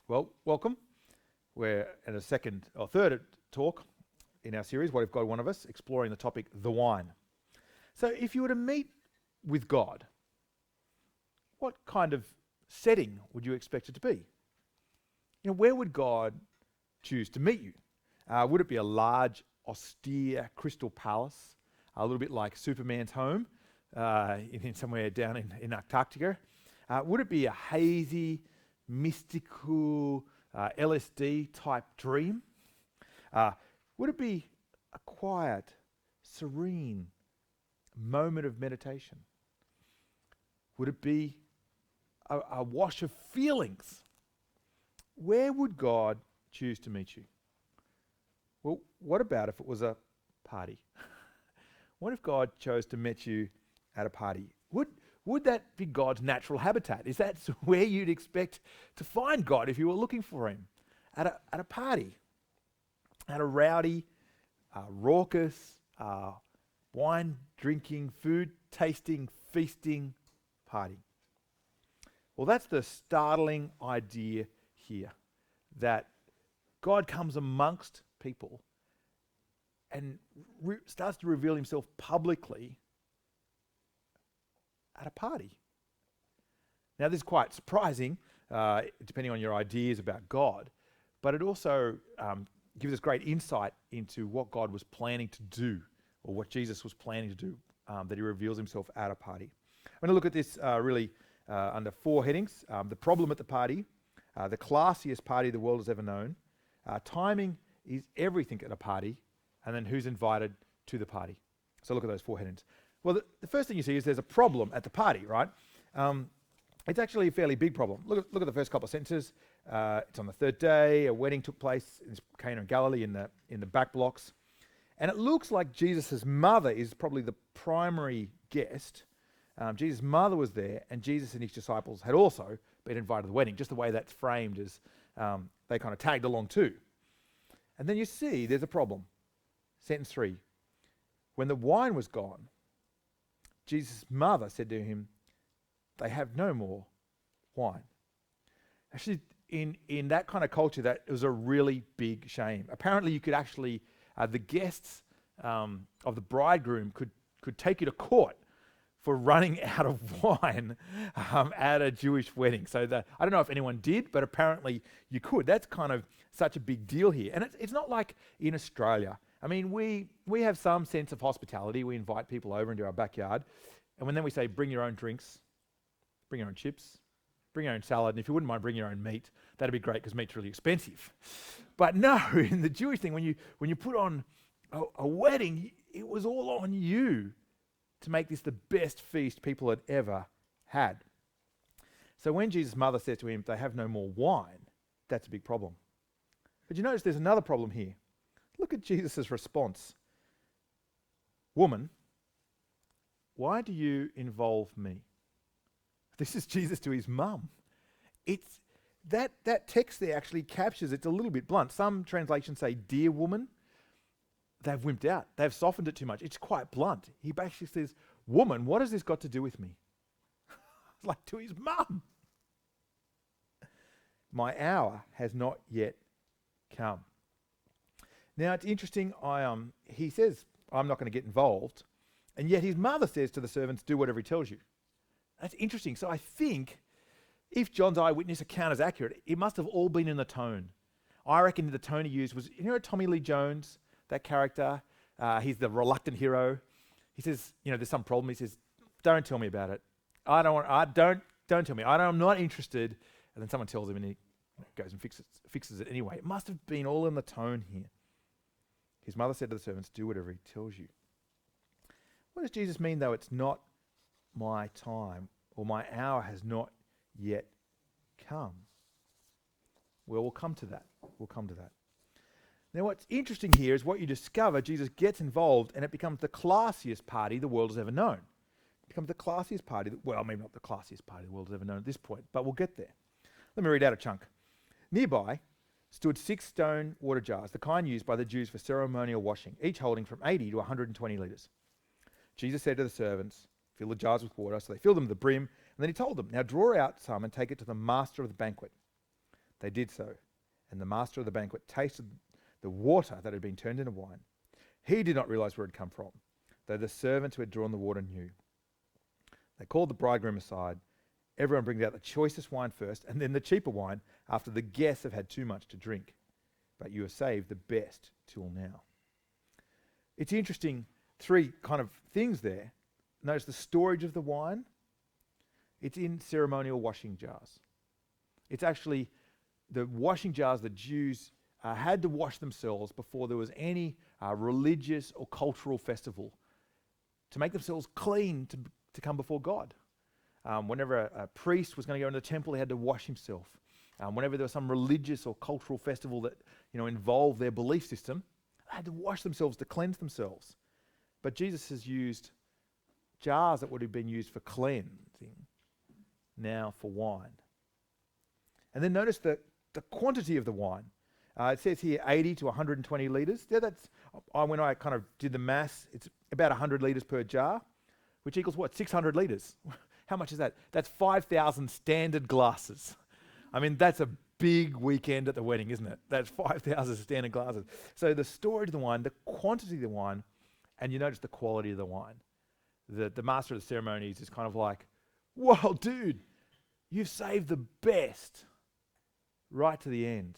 Well, welcome. We're at a second or third talk in our series, What If God One of Us, exploring the topic, the wine. So if you were to meet with God, what kind of setting would you expect it to be? Where would God choose to meet you? Would it be a large, austere crystal palace, a little bit like Superman's home in somewhere down in Antarctica? Would it be a hazy, mystical, LSD type dream? Would it be a quiet, serene moment of meditation? Would it be a wash of feelings? Where would God choose to meet you? Well, what about if it was a party? What if God chose to meet you at a party? Would that be God's natural habitat? Is that where you'd expect to find God if you were looking for him? At a party? At a rowdy, raucous, wine drinking, food tasting, feasting party? Well, that's the startling idea here, that God comes amongst people and starts to reveal himself publicly at a party. Now, this is quite surprising, depending on your ideas about God, but it also gives us great insight into what God was planning to do, or what Jesus was planning to do, that he reveals himself at a party. I'm going to look at this really under four headings. The problem at the party, the classiest party the world has ever known, timing is everything at a party, and then who's invited to the party. So look at those four headings. Well, the first thing you see is there's a problem at the party, right? It's actually a fairly big problem. Look at the first couple of sentences. It's on the third day. A wedding took place in Cana in Galilee in the back blocks. And it looks like Jesus' mother is probably the primary guest. Jesus' mother was there, and Jesus and his disciples had also been invited to the wedding, just the way that's framed as they kind of tagged along too. And then you see there's a problem. Sentence 3. When the wine was gone, Jesus' mother said to him, "They have no more wine." Actually, in that kind of culture, that it was a really big shame. Apparently, you could actually, the guests of the bridegroom could take you to court for running out of wine at a Jewish wedding. So I don't know if anyone did, but apparently you could. That's kind of such a big deal here. And it's not like in Australia. I mean, we have some sense of hospitality. We invite people over into our backyard. And then we say, bring your own drinks, bring your own chips, bring your own salad. And if you wouldn't mind, bring your own meat. That'd be great because meat's really expensive. But no, in the Jewish thing, when you put on a wedding, it was all on you to make this the best feast people had ever had. So when Jesus' mother said to him, "They have no more wine," that's a big problem. But you notice there's another problem here. Look at Jesus' response. "Woman, why do you involve me?" This is Jesus to his mum. It's that text there actually captures, it's a little bit blunt. Some translations say, "Dear woman." They've wimped out. They've softened it too much. It's quite blunt. He basically says, "Woman, what has this got to do with me?" Like to his mum. "My hour has not yet come." Now it's interesting. He says, "I'm not going to get involved," and yet his mother says to the servants, "Do whatever he tells you." That's interesting. So I think if John's eyewitness account is accurate, it must have all been in the tone. I reckon the tone he used was, Tommy Lee Jones, that character, he's the reluctant hero. He says, there's some problem. He says, "Don't tell me about it. Don't tell me. I'm not interested." And then someone tells him, and he goes and fixes it anyway. It must have been all in the tone here. His mother said to the servants, "Do whatever he tells you." What does Jesus mean, though? It's not my time, or my hour has not yet come. Well, we'll come to that. Now, what's interesting here is what you discover. Jesus gets involved, and it becomes the classiest party the world has ever known. It becomes the classiest party, maybe not the classiest party the world has ever known at this point, but we'll get there. Let me read out a chunk. "Nearby stood 6 stone water jars, the kind used by the Jews for ceremonial washing, each holding from 80 to 120 litres. Jesus said to the servants, 'Fill the jars with water.' So they filled them to the brim, and then he told them, 'Now draw out some and take it to the master of the banquet.' They did so, and the master of the banquet tasted the water that had been turned into wine. He did not realize where it had come from, though the servants who had drawn the water knew. They called the bridegroom aside. Everyone brings out the choicest wine first, and then the cheaper wine after the guests have had too much to drink. But you have saved the best till now. It's interesting, three kind of things there. Notice the storage of the wine. It's in ceremonial washing jars. It's actually the washing jars the Jews had to wash themselves before there was any religious or cultural festival to make themselves clean to come before God. Whenever a priest was going to go into the temple, he had to wash himself. Whenever there was some religious or cultural festival that involved their belief system, they had to wash themselves to cleanse themselves. But Jesus has used jars that would have been used for cleansing now for wine. And then notice the quantity of the wine. It says here 80 to 120 litres. Yeah, when I kind of did the maths, it's about 100 litres per jar, which equals what? 600 litres. How much is that? That's 5,000 standard glasses. I mean, that's a big weekend at the wedding, isn't it? That's 5,000 standard glasses. So the storage of the wine, the quantity of the wine, and you notice the quality of the wine. The master of the ceremonies is kind of like, whoa, dude, you've saved the best right to the end.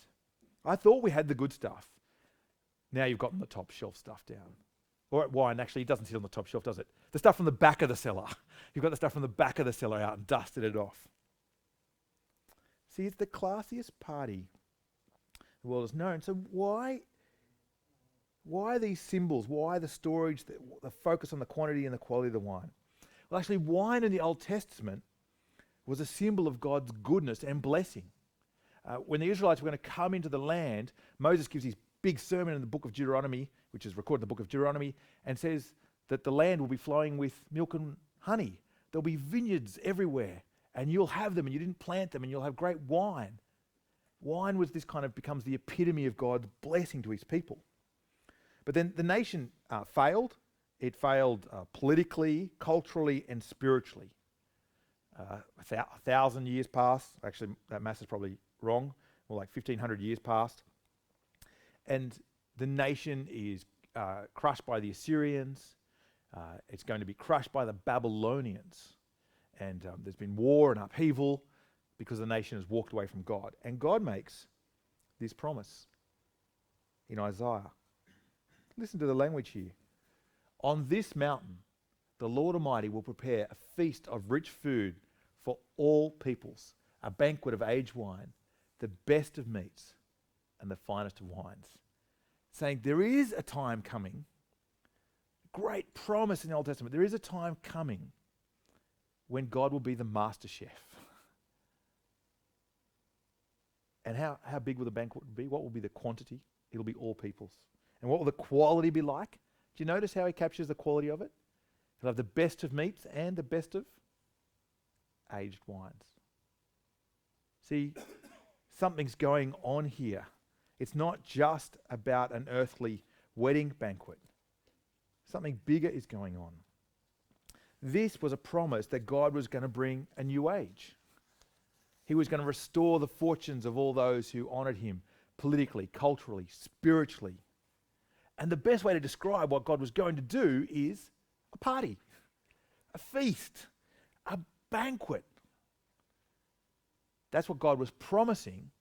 I thought we had the good stuff. Now you've gotten the top shelf stuff down. Or wine, actually, it doesn't sit on the top shelf, does it? The stuff from the back of the cellar. You've got the stuff from the back of the cellar out and dusted it off. See, it's the classiest party the world has known. So why these symbols? Why the storage, the focus on the quantity and the quality of the wine? Well, actually, wine in the Old Testament was a symbol of God's goodness and blessing. When the Israelites were going to come into the land, Moses gives his big sermon in the book of Deuteronomy, which is recorded in the book of Deuteronomy, and says that the land will be flowing with milk and honey. There'll be vineyards everywhere, and you'll have them, and you didn't plant them, and you'll have great wine. Wine was this kind of becomes the epitome of God's blessing to his people. But then the nation failed. It failed politically, culturally, and spiritually. 1,000 years passed. Actually, that math is probably wrong. More like 1,500 years passed. And the nation is crushed by the Assyrians. It's going to be crushed by the Babylonians. And there's been war and upheaval because the nation has walked away from God. And God makes this promise in Isaiah. Listen to the language here. On this mountain, the Lord Almighty will prepare a feast of rich food for all peoples, a banquet of aged wine, the best of meats, and the finest of wines. Saying there is a time coming, great promise in the Old Testament, there is a time coming when God will be the master chef. And how big will the banquet be? What will be the quantity? It'll be all peoples. And what will the quality be like? Do you notice how he captures the quality of it? He'll have the best of meats and the best of aged wines. See, something's going on here. It's not just about an earthly wedding banquet. Something bigger is going on. This was a promise that God was going to bring a new age. He was going to restore the fortunes of all those who honoured him politically, culturally, spiritually. And the best way to describe what God was going to do is a party, a feast, a banquet. That's what God was promising,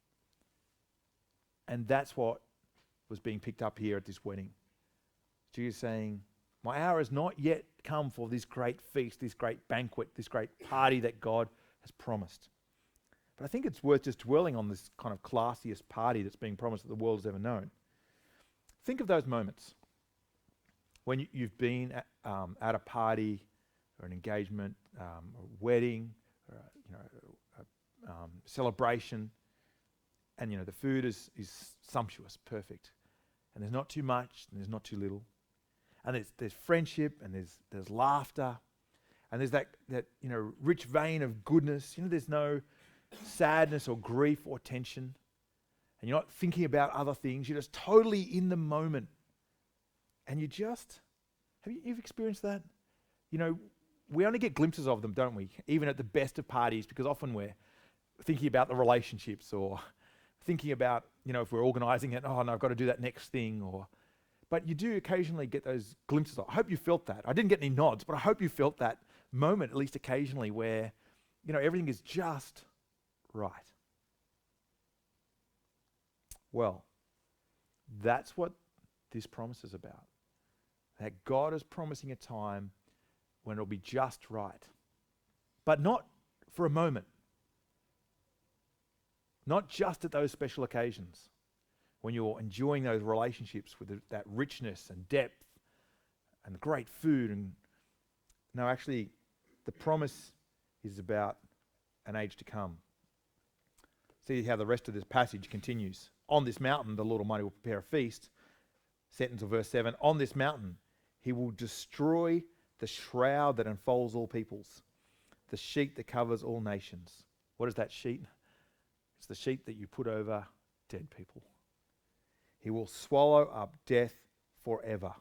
and that's what was being picked up here at this wedding. Jesus saying, my hour has not yet come for this great feast, this great banquet, this great party that God has promised. But I think it's worth just dwelling on this kind of classiest party that's being promised that the world has ever known. Think of those moments when you've been at a party or an engagement, a wedding, or a celebration, and the food is sumptuous, perfect, and there's not too much and there's not too little, and there's friendship and there's laughter, and there's that rich vein of goodness. There's no sadness or grief or tension. And you're not thinking about other things. You're just totally in the moment. And you've experienced that? We only get glimpses of them, don't we? Even at the best of parties, because often we're thinking about the relationships or thinking about, if we're organising it, oh no, I've got to do that next thing, but you do occasionally get those glimpses. I hope you felt that. I didn't get any nods, but I hope you felt that moment, at least occasionally, where, everything is just right. Well, that's what this promise is about. That God is promising a time when it'll be just right. But not for a moment. Not just at those special occasions when you're enjoying those relationships with that richness and depth and great food. No, actually, the promise is about an age to come. See how the rest of this passage continues. On this mountain, the Lord Almighty will prepare a feast. Sentence of verse 7. On this mountain, he will destroy the shroud that enfolds all peoples, the sheet that covers all nations. What is that sheet? It's the sheet that you put over dead people. He will swallow up death forever.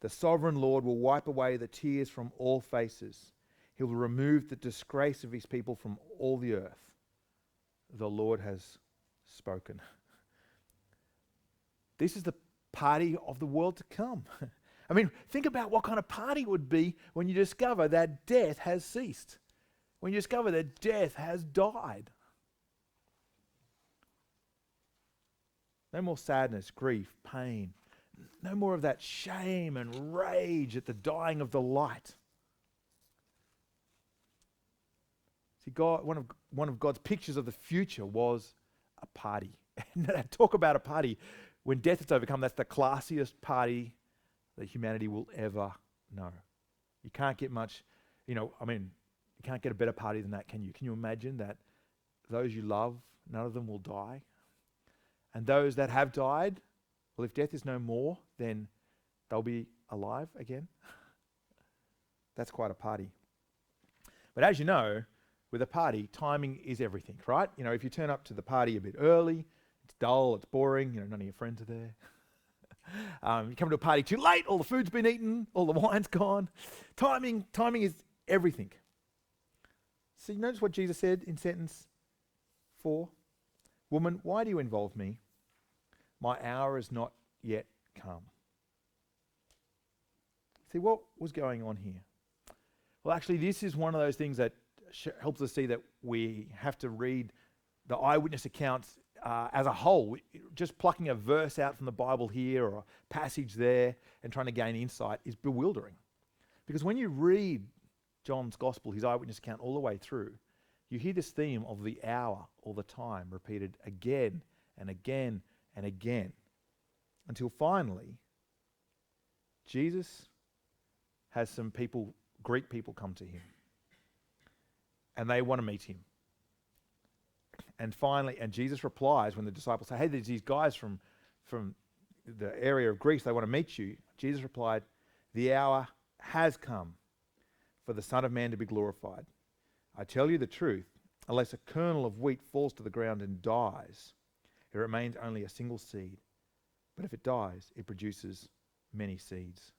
The sovereign Lord will wipe away the tears from all faces. He will remove the disgrace of his people from all the earth. The Lord has spoken. This is the party of the world to come. I mean, think about what kind of party it would be when you discover that death has ceased. When you discover that death has died. No more sadness, grief, pain. No more of that shame and rage at the dying of the light. See, God, one of God's pictures of the future was a party. Talk about a party. When death is overcome, that's the classiest party that humanity will ever know. You can't get much, you can't get a better party than that, can you? Can you imagine that those you love, none of them will die? And those that have died, well, if death is no more, then they'll be alive again. That's quite a party. But as you know, with a party, timing is everything, right? If you turn up to the party a bit early, it's dull, it's boring, none of your friends are there. You come to a party too late, all the food's been eaten, all the wine's gone. Timing is everything. So you notice what Jesus said in sentence 4? Woman, why do you involve me? My hour is not yet come. See, what was going on here? Well, actually, this is one of those things that helps us see that we have to read the eyewitness accounts as a whole. Just plucking a verse out from the Bible here or a passage there and trying to gain insight is bewildering. Because when you read John's Gospel, his eyewitness account, all the way through, you hear this theme of the hour all the time, repeated again and again and again, until finally Jesus has some people, Greek people, come to him. And they want to meet him. And finally, Jesus replies when the disciples say, hey, there's these guys from the area of Greece, they want to meet you. Jesus replied, the hour has come for the Son of Man to be glorified. I tell you the truth, unless a kernel of wheat falls to the ground and dies, it remains only a single seed. But if it dies, it produces many seeds.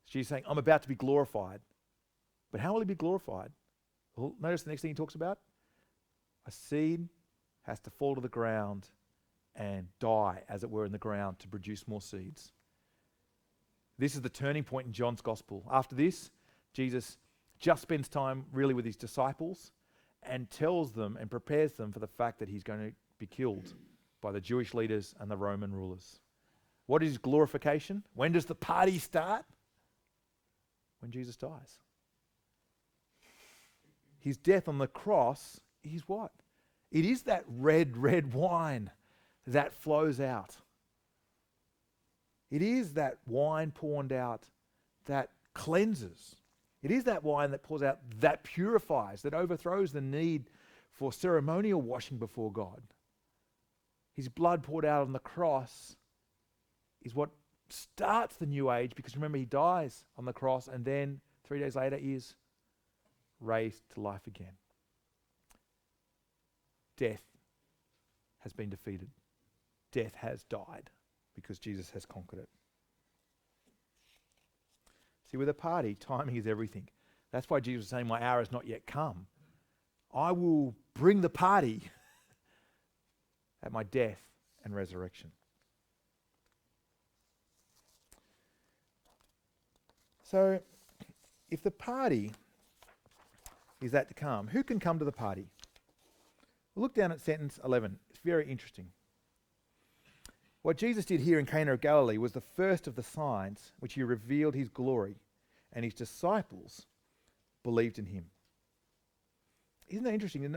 She's saying, I'm about to be glorified. But how will he be glorified? Well, notice the next thing he talks about. A seed has to fall to the ground and die, as it were, in the ground to produce more seeds. This is the turning point in John's Gospel. After this, Jesus just spends time really with his disciples and tells them and prepares them for the fact that he's going to be killed by the Jewish leaders and the Roman rulers. What is glorification? When does the party start? When Jesus dies. His death on the cross is what? It is that red wine that flows out. It is that wine poured out that cleanses. It is that wine that pours out, that purifies, that overthrows the need for ceremonial washing before God. His blood poured out on the cross is what starts the new age, because remember, he dies on the cross and then 3 days later is raised to life again. Death has been defeated. Death has died because Jesus has conquered it. See, with a party, timing is everything. That's why Jesus was saying, my hour has not yet come. I will bring the party at my death and resurrection. So, if the party is that to come, who can come to the party? We'll look down at sentence 11. It's very interesting. What Jesus did here in Cana of Galilee was the first of the signs which he revealed his glory, and his disciples believed in him. Isn't that interesting?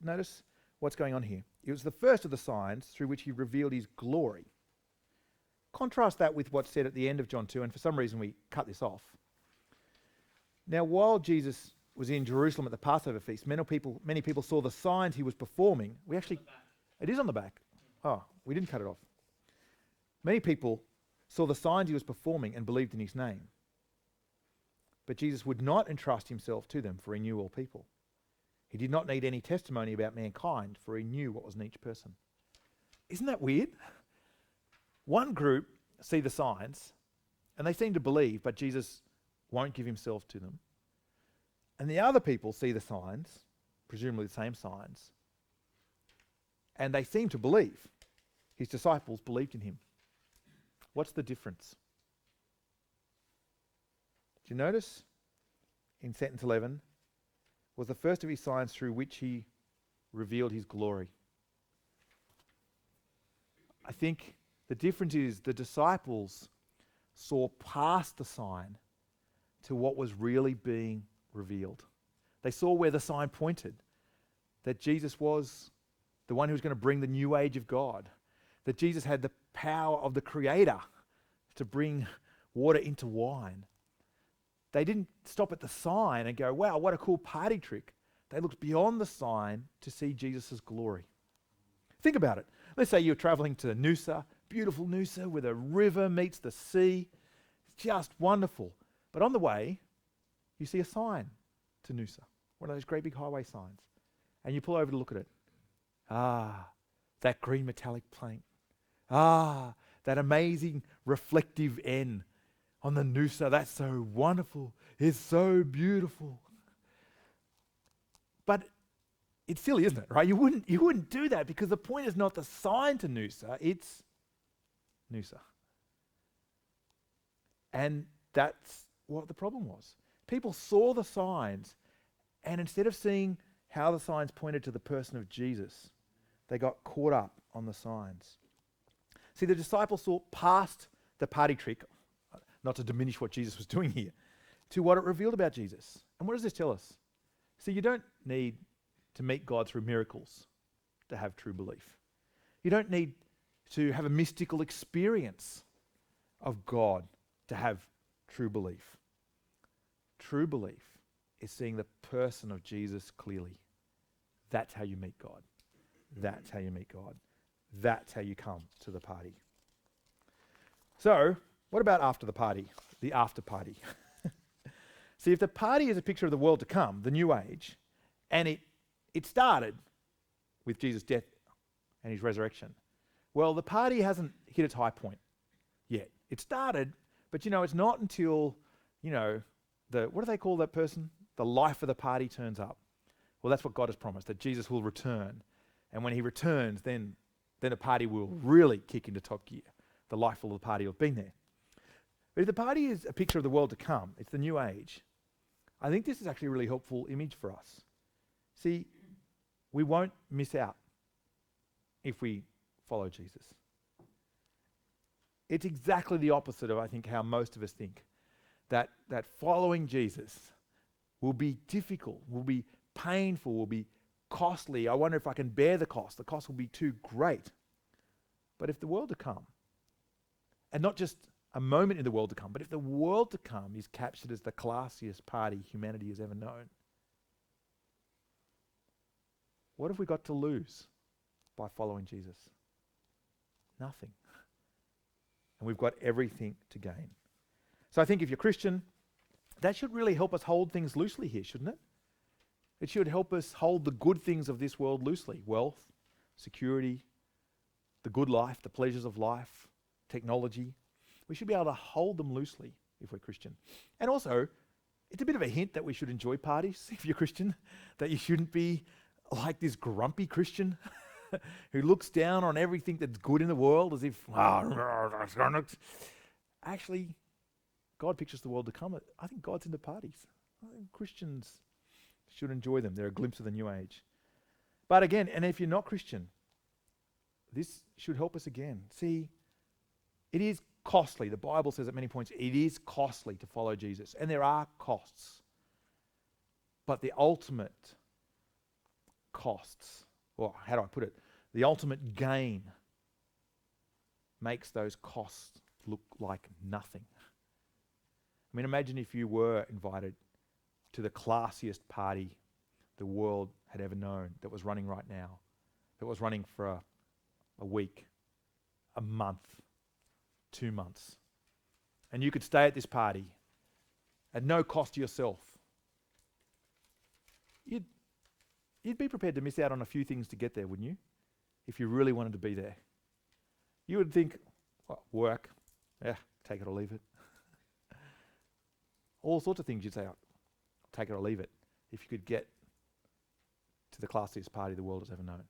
Notice what's going on here. It was the first of the signs through which he revealed his glory. Contrast that with what's said at the end of John 2, and for some reason we cut this off. Now, while Jesus was in Jerusalem at the Passover feast, many people saw the signs he was performing. It is on the back. Oh, we didn't cut it off. Many people saw the signs he was performing and believed in his name. But Jesus would not entrust himself to them, for he knew all people. He did not need any testimony about mankind, for he knew what was in each person. Isn't that weird? One group see the signs, and they seem to believe, but Jesus won't give himself to them. And the other people see the signs, presumably the same signs, and they seem to believe. His disciples believed in him. What's the difference? Do you notice in sentence 11, was the first of his signs through which he revealed his glory. I think the difference is the disciples saw past the sign to what was really being revealed. They saw where the sign pointed, that Jesus was the one who was going to bring the new age of God, that Jesus had the power of the Creator to bring water into wine. They didn't stop at the sign and go, wow, what a cool party trick. They looked beyond the sign to see Jesus' glory. Think about it. Let's say you're traveling to Noosa, beautiful Noosa, where the river meets the sea. It's just wonderful. But on the way, you see a sign to Noosa, one of those great big highway signs. And you pull over to look at it. Ah, that green metallic plank. Ah, that amazing reflective N on the Noosa. That's so wonderful. It's so beautiful. But it's silly, isn't it? Right? You wouldn't do that, because the point is not the sign to Noosa, it's Noosa. And that's what the problem was. People saw the signs, and instead of seeing how the signs pointed to the person of Jesus, they got caught up on the signs. See, the disciples saw past the party trick, not to diminish what Jesus was doing here, to what it revealed about Jesus. And what does this tell us? See, you don't need to meet God through miracles to have true belief. You don't need to have a mystical experience of God to have true belief. True belief is seeing the person of Jesus clearly. That's how you meet God. That's how you meet God. That's how you come to the party. So, what about after the party? The after party. See, if the party is a picture of the world to come, the new age, and it started with Jesus' death and his resurrection, well, the party hasn't hit its high point yet. It started, but it's not until, what do they call that person? The life of the party turns up. Well, that's what God has promised, that Jesus will return. And when he returns, then the party will really kick into top gear. The life of the party will have been there. But if the party is a picture of the world to come, it's the new age, I think this is actually a really helpful image for us. See, we won't miss out if we follow Jesus. It's exactly the opposite of, I think, how most of us think. That following Jesus will be difficult, will be painful, will be costly. I wonder if I can bear the cost. The cost will be too great. But if the world to come, and not just a moment in the world to come, but if the world to come is captured as the classiest party humanity has ever known, what have we got to lose by following Jesus? Nothing. And we've got everything to gain. So I think if you're Christian, that should really help us hold things loosely here, shouldn't it? It should help us hold the good things of this world loosely. Wealth, security, the good life, the pleasures of life, technology. We should be able to hold them loosely if we're Christian. And also, it's a bit of a hint that we should enjoy parties if you're Christian, that you shouldn't be like this grumpy Christian who looks down on everything that's good in the world as if, actually, God pictures the world to come. I think God's into parties. I think Christians should enjoy them. They're a glimpse of the new age. But again, and if you're not Christian, this should help us again. See, it is costly. The Bible says at many points, it is costly to follow Jesus. And there are costs. But the ultimate costs, or how do I put it? The ultimate gain makes those costs look like nothing. I mean, imagine if you were invited to the classiest party the world had ever known that was running right now, that was running for a week, a month, 2 months. And you could stay at this party at no cost to yourself. You'd be prepared to miss out on a few things to get there, wouldn't you? If you really wanted to be there. You would think, well, work, take it or leave it. All sorts of things you'd say, I'll take it or leave it, if you could get to the classiest party the world has ever known.